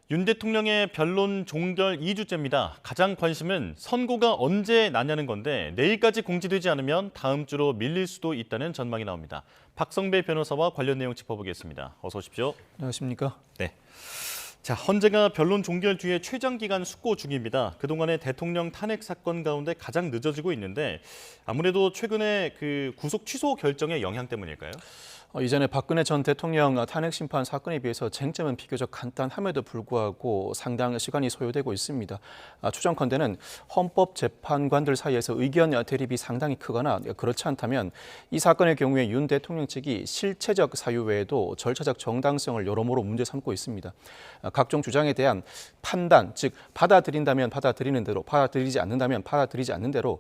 윤 대통령의 변론 종결 2주째입니다. 가장 관심은 선고가 언제 나냐는 건데 내일까지 공지되지 않으면 다음 주로 밀릴 수도 있다는 전망이 나옵니다. 박성배 변호사와 관련 내용 짚어보겠습니다. 어서 오십시오. 안녕하십니까? 네. 자, 헌재가 변론 종결 뒤에 최장 기간 숙고 중입니다. 그동안의 대통령 탄핵 사건 가운데 가장 늦어지고 있는데 아무래도 최근에 그 구속 취소 결정의 영향 때문일까요? 이전에 박근혜 전 대통령 탄핵 심판 사건에 비해서 쟁점은 비교적 간단함에도 불구하고 상당한 시간이 소요되고 있습니다. 추정컨대는 헌법재판관들 사이에서 의견 대립이 상당히 크거나 그렇지 않다면 이 사건의 경우에 윤 대통령 측이 실체적 사유 외에도 절차적 정당성을 여러모로 문제 삼고 있습니다. 각종 주장에 대한 판단, 즉 받아들인다면 받아들이는 대로, 받아들이지 않는다면 받아들이지 않는 대로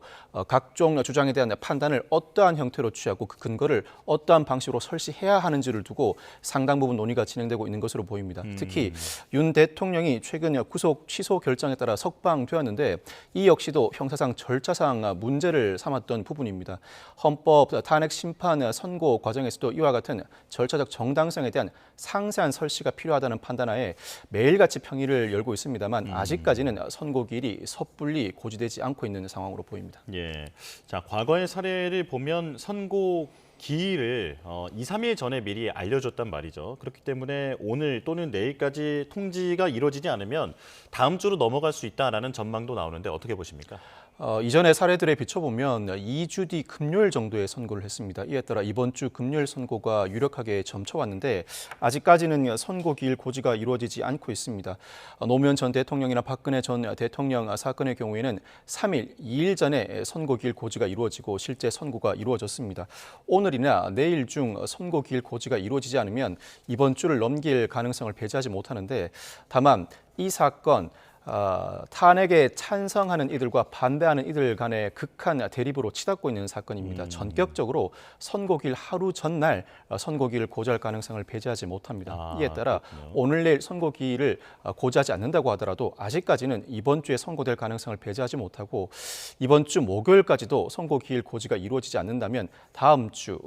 각종 주장에 대한 판단을 어떠한 형태로 취하고 그 근거를 어떠한 방식으로 설시해야 하는지를 두고 상당 부분 논의가 진행되고 있는 것으로 보입니다. 특히 윤 대통령이 최근 구속 취소 결정에 따라 석방되었는데 이 역시도 형사상 절차상 문제를 삼았던 부분입니다. 헌법 탄핵 심판 선고 과정에서도 이와 같은 절차적 정당성에 대한 상세한 설시가 필요하다는 판단하에 매일같이 평의를 열고 있습니다만 아직까지는 선고기일이 섣불리 고지되지 않고 있는 상황으로 보입니다. 예. 자, 과거의 사례를 보면 선고 기일을 2, 3일 전에 미리 알려줬단 말이죠. 그렇기 때문에 오늘 또는 내일까지 통지가 이루어지지 않으면 다음 주로 넘어갈 수 있다라는 전망도 나오는데 어떻게 보십니까? 이전의 사례들에 비춰보면 2주 뒤 금요일 정도에 선고를 했습니다. 이에 따라 이번 주 금요일 선고가 유력하게 점쳐왔는데 아직까지는 선고 기일 고지가 이루어지지 않고 있습니다. 노무현 전 대통령이나 박근혜 전 대통령 사건의 경우에는 3일, 2일 전에 선고 기일 고지가 이루어지고 실제 선고가 이루어졌습니다. 오늘이나 내일 중 선고 기일 고지가 이루어지지 않으면 이번 주를 넘길 가능성을 배제하지 못하는데 다만 이 사건 탄핵에 찬성하는 이들과 반대하는 이들 간의 극한 대립으로 치닫고 있는 사건입니다. 전격적으로 선고기일 하루 전날 선고기일을 고지할 가능성을 배제하지 못합니다. 이에 따라 그렇군요. 오늘 내일 선고기일을 고지하지 않는다고 하더라도 아직까지는 이번 주에 선고될 가능성을 배제하지 못하고 이번 주 목요일까지도 선고기일 고지가 이루어지지 않는다면 다음 주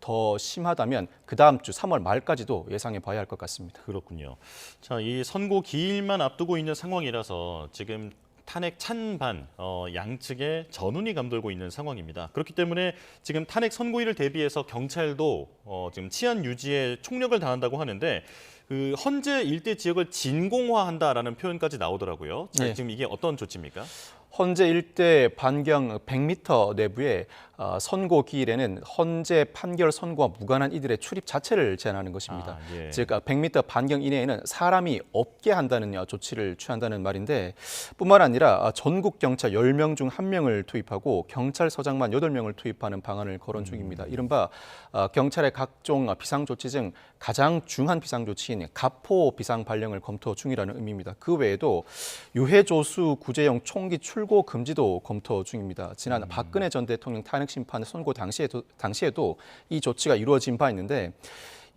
더 심하다면 그 다음 주 3월 말까지도 예상해 봐야 할 것 같습니다. 그렇군요. 자, 이 선고 기일만 앞두고 있는 상황이라서 지금 탄핵 찬반 양측에 전운이 감돌고 있는 상황입니다. 그렇기 때문에 지금 탄핵 선고일을 대비해서 경찰도 지금 치안 유지에 총력을 다한다고 하는데 그 헌재 일대 지역을 진공화한다라는 표현까지 나오더라고요. 자, 네. 지금 이게 어떤 조치입니까? 헌재 일대 반경 100m 내부에 선고 기일에는 헌재 판결 선고와 무관한 이들의 출입 자체를 제한하는 것입니다. 예. 즉 100m 반경 이내에는 사람이 없게 한다는 조치를 취한다는 말인데 뿐만 아니라 전국 경찰 10명 중 1명을 투입하고 경찰서장만 8명을 투입하는 방안을 거론 중입니다. 이른바 경찰의 각종 비상조치 중 가장 중한 비상조치인 가포 비상 발령을 검토 중이라는 의미입니다. 그 외에도 유해조수 구제용 총기 출고 금지도 검토 중입니다. 지난 박근혜 전 대통령 탄핵 심판 선고 당시에도 이 조치가 이루어진 바 있는데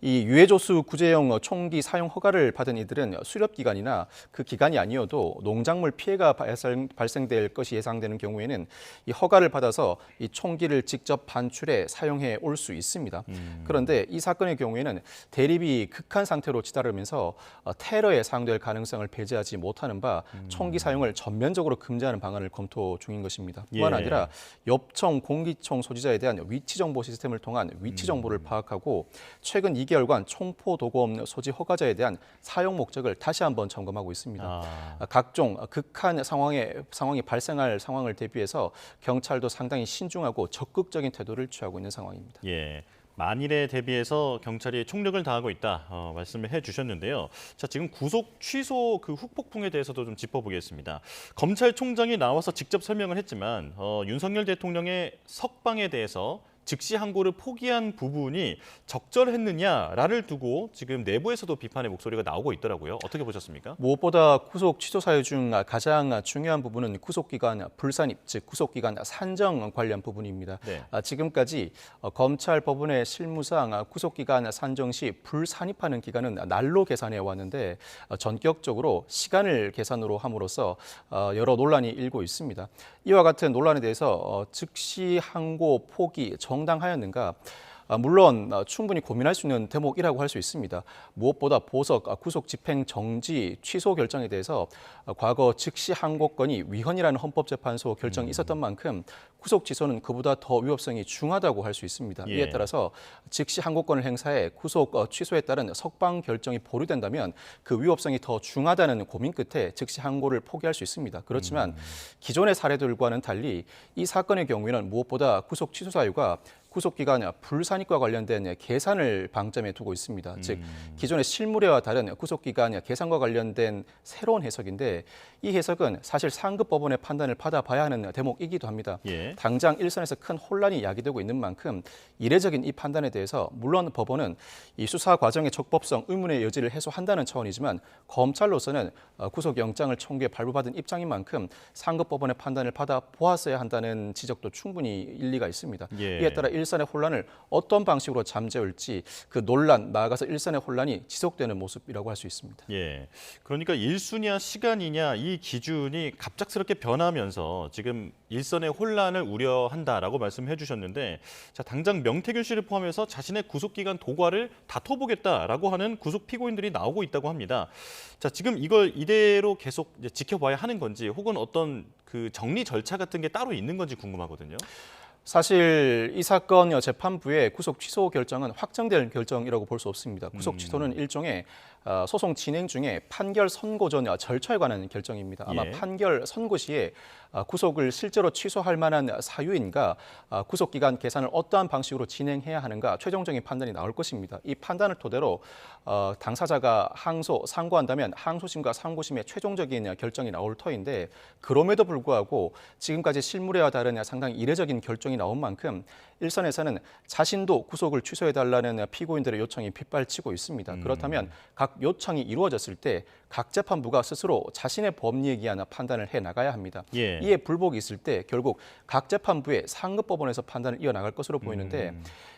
이 유해조수 구제용 총기 사용 허가를 받은 이들은 수렵 기간이나 그 기간이 아니어도 농작물 피해가 발생될 것이 예상되는 경우에는 이 허가를 받아서 이 총기를 직접 반출해 사용해 올 수 있습니다. 그런데 이 사건의 경우에는 대립이 극한 상태로 치달으면서 테러에 사용될 가능성을 배제하지 못하는 바 총기 사용을 전면적으로 금지하는 방안을 검토 중인 것입니다. 뿐만 아니라 엽총, 공기총 소지자에 대한 위치 정보 시스템을 통한 위치 정보를 파악하고 최근 2개월간 총포 도검 소지 허가자에 대한 사용 목적을 다시 한번 점검하고 있습니다. 각종 극한 상황이 발생할 상황을 대비해서 경찰도 상당히 신중하고 적극적인 태도를 취하고 있는 상황입니다. 예. 만일에 대비해서 경찰이 총력을 다하고 있다 말씀을 해주셨는데요. 자, 지금 구속 취소 그 후폭풍에 대해서도 좀 짚어보겠습니다. 검찰총장이 나와서 직접 설명을 했지만 윤석열 대통령의 석방에 대해서 즉시 항고를 포기한 부분이 적절했느냐를 두고 지금 내부에서도 비판의 목소리가 나오고 있더라고요. 어떻게 보셨습니까? 무엇보다 구속 취소 사유 중 가장 중요한 부분은 구속기간 불산입, 즉 구속기간 산정 관련 부분입니다. 네. 지금까지 검찰 법원의 실무상 구속기간 산정 시 불산입하는 기간은 날로 계산해 왔는데 전격적으로 시간을 계산으로 함으로써 여러 논란이 일고 있습니다. 이와 같은 논란에 대해서 즉시 항고 포기 정당하였는가? 물론 충분히 고민할 수 있는 대목이라고 할 수 있습니다. 무엇보다 보석 구속 집행 정지 취소 결정에 대해서 과거 즉시 항고권이 위헌이라는 헌법재판소 결정이 있었던 만큼 구속 취소는 그보다 더 위법성이 중하다고 할 수 있습니다. 예. 이에 따라서 즉시 항고권을 행사해 구속 취소에 따른 석방 결정이 보류된다면 그 위법성이 더 중하다는 고민 끝에 즉시 항고를 포기할 수 있습니다. 그렇지만 기존의 사례들과는 달리 이 사건의 경우에는 무엇보다 구속 취소 사유가 구속기간 불산입과 관련된 계산을 방점에 두고 있습니다. 즉 기존의 실무례와 다른 구속기간 계산과 관련된 새로운 해석인데 이 해석은 사실 상급 법원의 판단을 받아봐야 하는 대목이기도 합니다. 예. 당장 일선에서 큰 혼란이 야기되고 있는 만큼 이례적인 이 판단에 대해서 물론 법원은 이 수사 과정의 적법성 의문의 여지를 해소한다는 차원이지만 검찰로서는 구속영장을 청구해 발부받은 입장인 만큼 상급 법원의 판단을 받아보았어야 한다는 지적도 충분히 일리가 있습니다. 예. 이에 따라 일선의 혼란을 어떤 방식으로 잠재울지 그 논란, 나아가서 일선의 혼란이 지속되는 모습이라고 할 수 있습니다. 예. 그러니까 일수냐 시간이냐 이 기준이 갑작스럽게 변하면서 지금 일선의 혼란을 우려한다라고 말씀해 주셨는데 자, 당장 명태균 씨를 포함해서 자신의 구속기간 도과를 다퉈보겠다라고 하는 구속 피고인들이 나오고 있다고 합니다. 자, 지금 이걸 이대로 계속 이제 지켜봐야 하는 건지 혹은 어떤 그 정리 절차 같은 게 따로 있는 건지 궁금하거든요. 사실 이 사건 재판부의 구속 취소 결정은 확정될 결정이라고 볼 수 없습니다. 구속 취소는 일종의 소송 진행 중에 판결 선고 전 절차에 관한 결정입니다. 아마 예. 판결 선고 시에 구속을 실제로 취소할 만한 사유인가, 구속기간 계산을 어떠한 방식으로 진행해야 하는가 최종적인 판단이 나올 것입니다. 이 판단을 토대로 당사자가 항소, 상고한다면 항소심과 상고심의 최종적인 결정이 나올 터인데 그럼에도 불구하고 지금까지 실무례와 다른 상당히 이례적인 결정이 나온 만큼 일선에서는 자신도 구속을 취소해달라는 피고인들의 요청이 빗발치고 있습니다. 그렇다면 각 요청이 이루어졌을 때 각 재판부가 스스로 자신의 법리에 기한 판단을 해나가야 합니다. 예. 이에 불복이 있을 때 결국 각 재판부의 상급 법원에서 판단을 이어나갈 것으로 보이는데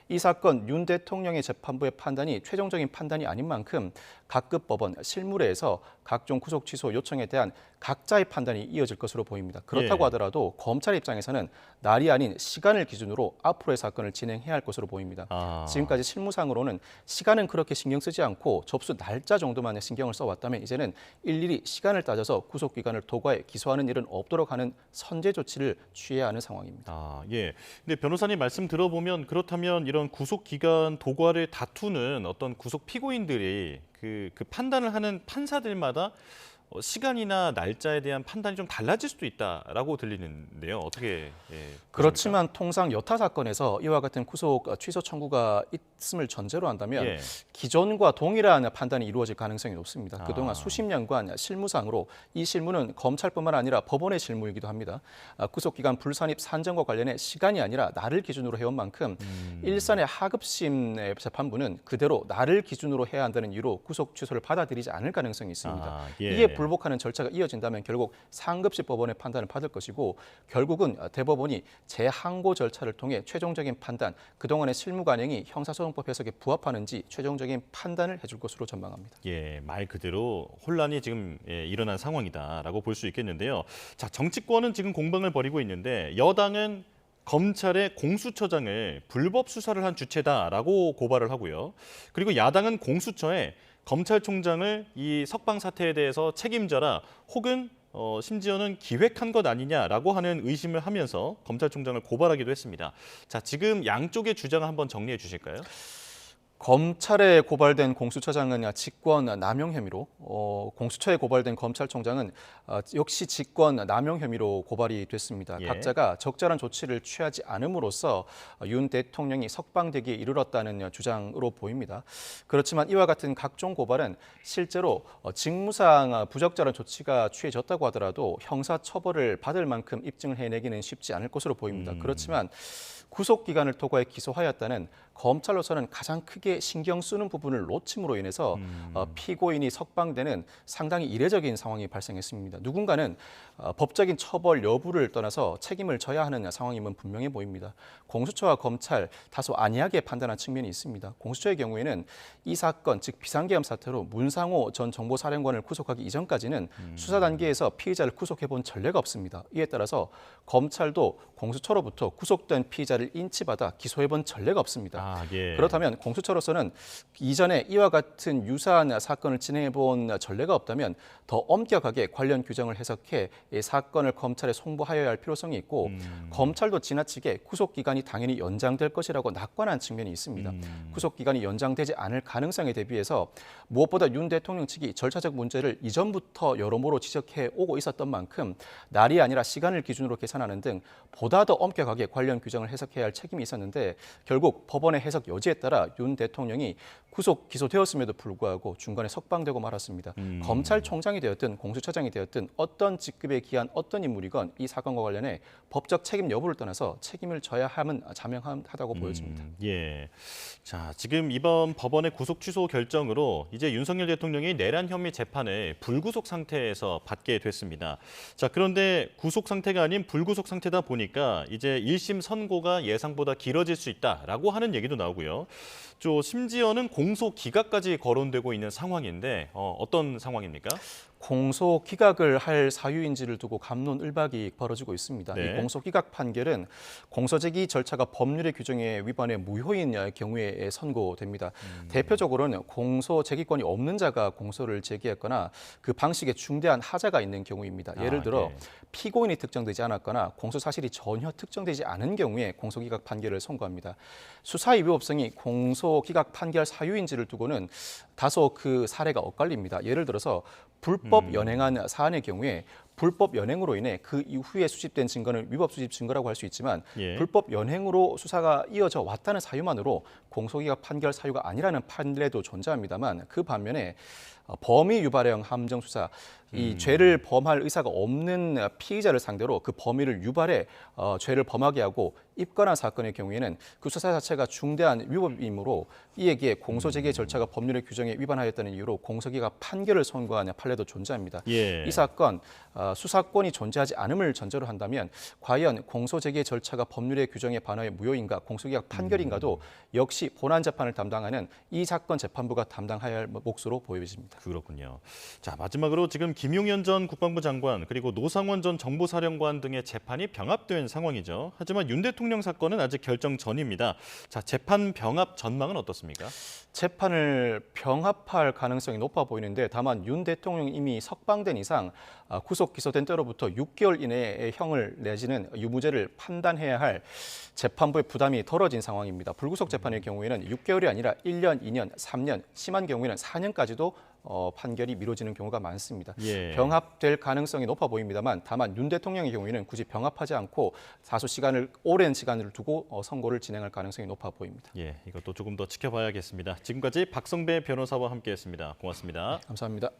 이 사건 윤 대통령의 재판부의 판단이 최종적인 판단이 아닌 만큼 각급 법원 실무례에서 각종 구속 취소 요청에 대한 각자의 판단이 이어질 것으로 보입니다. 그렇다고 예. 하더라도 검찰 입장에서는 날이 아닌 시간을 기준으로 앞으로의 사건을 진행해야 할 것으로 보입니다. 지금까지 실무상으로는 시간은 그렇게 신경 쓰지 않고 접수 날짜 정도만 신경을 써왔다면 이제는 일일이 시간을 따져서 구속기간을 도과해 기소하는 일은 없도록 하는 선제 조치를 취해야 하는 상황입니다. 예. 근데 변호사님 말씀 들어보면 그렇다면 이런 구속 기간 도과를 다투는 어떤 구속 피고인들이 그 판단을 하는 판사들마다 시간이나 날짜에 대한 판단이 좀 달라질 수도 있다라고 들리는데요. 어떻게 그렇지만 통상 여타 사건에서 이와 같은 구속 취소 청구가 있음을 전제로 한다면 예. 기존과 동일한 판단이 이루어질 가능성이 높습니다. 그동안 수십 년간 실무상으로 이 실무는 검찰뿐만 아니라 법원의 실무이기도 합니다. 구속기간 불산입 산정과 관련해 시간이 아니라 날을 기준으로 해온 만큼 일선의 하급심의 재판부는 그대로 날을 기준으로 해야 한다는 이유로 구속 취소를 받아들이지 않을 가능성이 있습니다. 예. 이에 불복하는 절차가 이어진다면 결국 상급시 법원의 판단을 받을 것이고 결국은 대법원이 재항고 절차를 통해 최종적인 판단, 그동안의 실무 관행이 형사소송법 해석에 부합하는지 최종적인 판단을 해줄 것으로 전망합니다. 예, 말 그대로 혼란이 지금 일어난 상황이다라고 볼 수 있겠는데요. 자, 정치권은 지금 공방을 벌이고 있는데 여당은 검찰의 공수처장을 불법 수사를 한 주체다라고 고발을 하고요. 그리고 야당은 공수처에 검찰총장을 이 석방 사태에 대해서 책임져라 혹은 심지어는 기획한 것 아니냐라고 하는 의심을 하면서 검찰총장을 고발하기도 했습니다. 자, 지금 양쪽의 주장을 한번 정리해 주실까요? 검찰에 고발된 공수처장은 직권 남용 혐의로, 공수처에 고발된 검찰총장은 역시 직권 남용 혐의로 고발이 됐습니다. 예. 각자가 적절한 조치를 취하지 않음으로써 윤 대통령이 석방되기에 이르렀다는 주장으로 보입니다. 그렇지만 이와 같은 각종 고발은 실제로 직무상 부적절한 조치가 취해졌다고 하더라도 형사처벌을 받을 만큼 입증을 해내기는 쉽지 않을 것으로 보입니다. 그렇지만 구속기간을 도과해 기소하였다는 검찰로서는 가장 크게 신경 쓰는 부분을 놓침으로 인해서 피고인이 석방되는 상당히 이례적인 상황이 발생했습니다. 누군가는 법적인 처벌 여부를 떠나서 책임을 져야 하는 상황임은 분명해 보입니다. 공수처와 검찰 다소 안이하게 판단한 측면이 있습니다. 공수처의 경우에는 이 사건, 즉 비상계엄 사태로 문상호 전 정보사령관을 구속하기 이전까지는 수사 단계에서 피의자를 구속해본 전례가 없습니다. 이에 따라서 검찰도 공수처로부터 구속된 피의자를 인치받아 기소해본 전례가 없습니다. 아, 예. 그렇다면 공수처로서는 이전에 이와 같은 유사한 사건을 진행해 본 전례가 없다면 더 엄격하게 관련 규정을 해석해 이 사건을 검찰에 송부하여야 할 필요성이 있고 검찰도 지나치게 구속 기간이 당연히 연장될 것이라고 낙관한 측면이 있습니다. 구속 기간이 연장되지 않을 가능성에 대비해서 무엇보다 윤 대통령 측이 절차적 문제를 이전부터 여러모로 지적해 오고 있었던 만큼 날이 아니라 시간을 기준으로 계산하는 등 보다 더 엄격하게 관련 규정을 해석해야 할 책임이 있었는데 결국 법원의 해석 여지에 따라 윤 대통령이 구속 기소되었음에도 불구하고 중간에 석방되고 말았습니다. 검찰총장이 되었든 공수처장이 되었든 어떤 직급에 기한 어떤 인물이건 이 사건과 관련해 법적 책임 여부를 떠나서 책임을 져야 함은 자명하다고 보여집니다. 예. 자, 지금 이번 법원의 구속 취소 결정으로 이제 윤석열 대통령이 내란 혐의 재판을 불구속 상태에서 받게 됐습니다. 자, 그런데 구속 상태가 아닌 불구속 상태다 보니까 이제 1심 선고가 예상보다 길어질 수 있다라고 하는 얘기도 나오고요. 또 심지어는 공소 기각까지 거론되고 있는 상황인데 어떤 상황입니까? 공소 기각을 할 사유인지를 두고 갑론을박이 벌어지고 있습니다. 네. 이 공소 기각 판결은 공소 제기 절차가 법률의 규정에 위반해 무효인 경우에 선고됩니다. 대표적으로는 공소 제기권이 없는 자가 공소를 제기했거나 그 방식에 중대한 하자가 있는 경우입니다. 예를 들어 예. 피고인이 특정되지 않았거나 공소 사실이 전혀 특정되지 않은 경우에 공소 기각 판결을 선고합니다. 수사의 위법성이 공소 기각 판결 사유인지를 두고는 다소 그 사례가 엇갈립니다. 예를 들어서 불법 연행한 사안의 경우에 불법 연행으로 인해 그 이후에 수집된 증거는 위법 수집 증거라고 할 수 있지만 예. 불법 연행으로 수사가 이어져 왔다는 사유만으로 공소기각 판결 사유가 아니라는 판례도 존재합니다만 그 반면에 범위 유발형 함정 수사, 이 죄를 범할 의사가 없는 피의자를 상대로 그 범위를 유발해 죄를 범하게 하고 입건한 사건의 경우에는 그 수사 자체가 중대한 위법이므로 이에 공소제기 절차가 법률의 규정에 위반하였다는 이유로 공소기각 판결을 선고하는 판례도 존재합니다. 예. 이 사건 수사권이 존재하지 않음을 전제로 한다면 과연 공소제기 절차가 법률의 규정에 반하여 무효인가 공소기각 판결인가도 역시 본안 재판을 담당하는 이 사건 재판부가 담당해야 할 몫으로 보여집니다. 그렇군요. 자, 마지막으로 지금 김용현 전 국방부 장관 그리고 노상원 전 정보사령관 등의 재판이 병합된 상황이죠. 하지만 윤 대통령 사건은 아직 결정 전입니다. 자, 재판 병합 전망은 어떻습니까? 재판을 병합할 가능성이 높아 보이는데 다만 윤 대통령이 이미 석방된 이상 구속 기소된 때로부터 6개월 이내의 형을 내지는 유무죄를 판단해야 할 재판부의 부담이 덜어진 상황입니다. 불구속 재판의 경우에는 6개월이 아니라 1년, 2년, 3년, 심한 경우에는 4년까지도 판결이 미뤄지는 경우가 많습니다. 예. 병합될 가능성이 높아 보입니다만 다만 윤 대통령의 경우에는 굳이 병합하지 않고 다소 오랜 시간을 두고 선고를 진행할 가능성이 높아 보입니다. 예, 이것도 조금 더 지켜봐야겠습니다. 지금까지 박성배 변호사와 함께했습니다. 고맙습니다. 감사합니다.